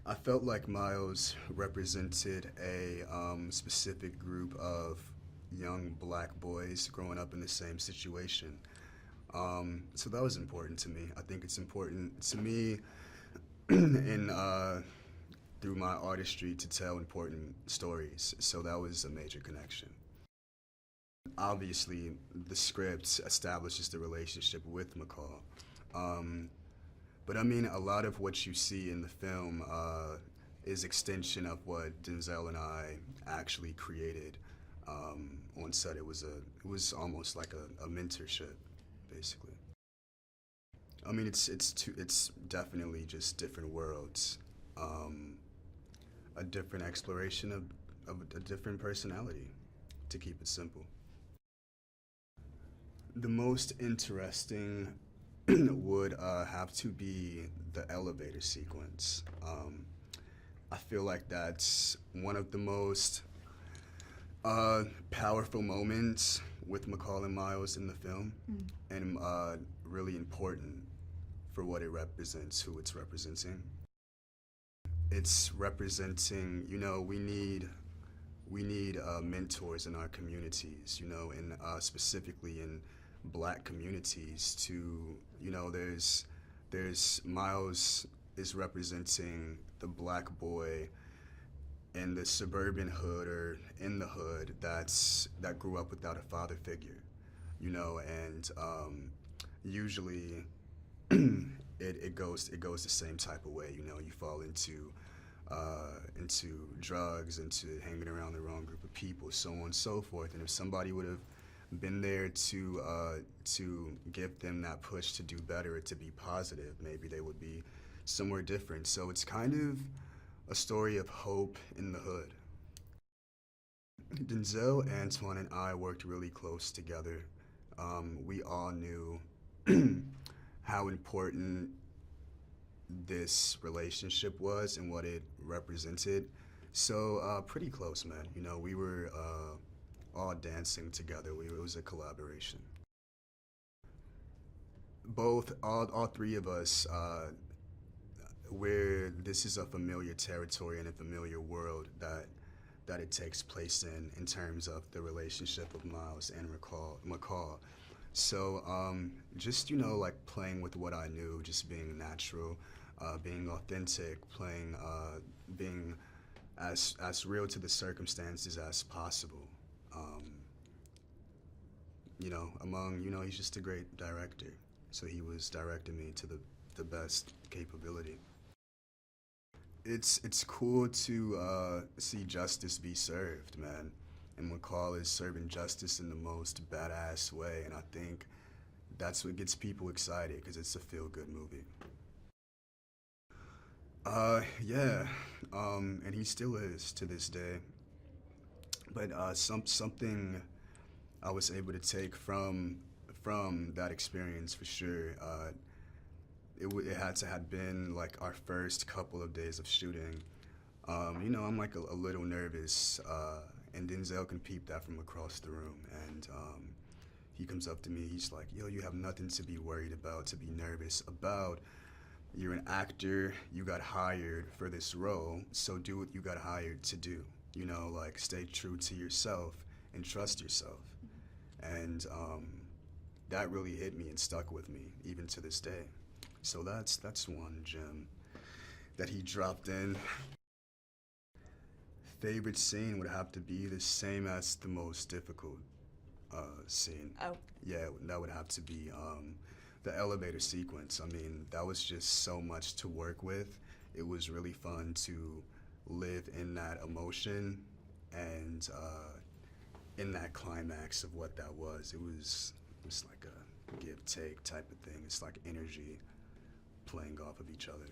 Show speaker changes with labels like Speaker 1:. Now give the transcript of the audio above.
Speaker 1: I felt like Miles represented a specific group of young black boys growing up in the same situation. So that was important to me. I think it's important to me in through my artistry to tell important stories. So that was a major connection. Obviously, the script establishes the relationship with McCall. But I mean, a lot of what you see in the film is extension of what Denzel and I actually created on set. It was almost like a mentorship, basically. I mean, it's definitely just different worlds, a different exploration of a different personality, to keep it simple. The most interesting would have to be the elevator sequence. I feel like that's one of the most powerful moments with McCall and Miles in the film, and really important for what it represents, who it's representing. It's representing, you know, we need mentors in our communities, you know, and specifically in black communities to, you know, there's Miles is representing the black boy in the suburban hood or in the hood that grew up without a father figure, you know, and usually it goes the same type of way, you know, you fall into drugs, into hanging around the wrong group of people, so on and so forth. And if somebody would have been there to give them that push to do better, to be positive, maybe they would be somewhere different. So it's kind of a story of hope in the hood. Denzel, Antoine, and I worked really close together. We all knew how important this relationship was and what it represented. So pretty close, man. You know, we were all dancing together. It was a collaboration. All three of us, where this is a familiar territory and a familiar world that it takes place in terms of the relationship of Miles and McCall. So just, you know, like playing with what I knew, just being natural, being authentic, being as real to the circumstances as possible. You know, he's just a great director. So he was directing me to the best capability. It's cool to see justice be served, man. And McCall is serving justice in the most badass way, and I think that's what gets people excited, because it's a feel-good movie. Yeah, and he still is to this day. But something I was able to take from that experience for sure. It had to have been like our first couple of days of shooting. You know, I'm like a little nervous, and Denzel can peep that from across the room. And he comes up to me, he's like, yo, you have nothing to be worried about, to be nervous about. You're an actor, you got hired for this role, so do what you got hired to do. You know, like stay true to yourself and trust yourself. And that really hit me and stuck with me, even to this day. So that's one gem that he dropped in. Favorite scene would have to be the same as the most difficult scene.
Speaker 2: Oh.
Speaker 1: Yeah, that would have to be the elevator sequence. I mean, that was just so much to work with. It was really fun to live in that emotion and in that climax of what that was. It was like a give-take type of thing. It's like energy playing off of each other.